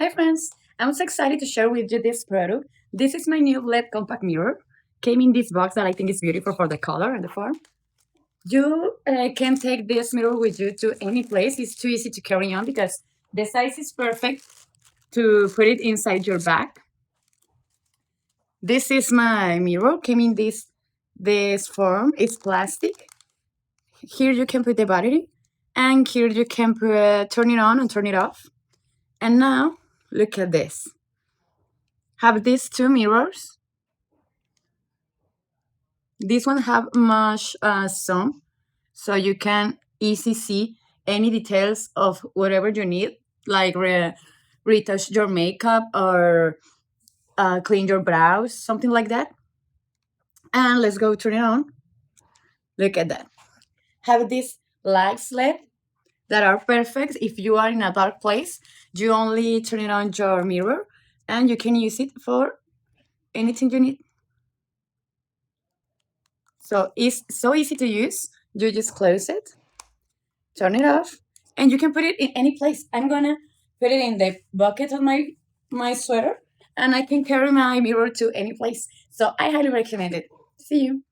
Hi friends, I'm so excited to share with you this product. This is my new LED compact mirror. Came in this box that I think is beautiful for the color and the form. You can take this mirror with you to any place. It's too easy to carry on because the size is perfect to put it inside your bag. This is my mirror. Came in this form. It's plastic. Here you can put the battery, and here you can turn it on and turn it off. And now look at this. Have these two mirrors. This one have much zoom, so you can easily see any details of whatever you need, like retouch your makeup or clean your brows, something like that. And let's go turn it on. Look at that. Have these lights LED that are perfect if you are in a dark place. You only turn it on your mirror, and you can use it for anything you need. So it's so easy to use. You just close it, turn it off, and you can put it in any place. I'm gonna put it in the bucket of my sweater, and I can carry my mirror to any place. So I highly recommend it. See you.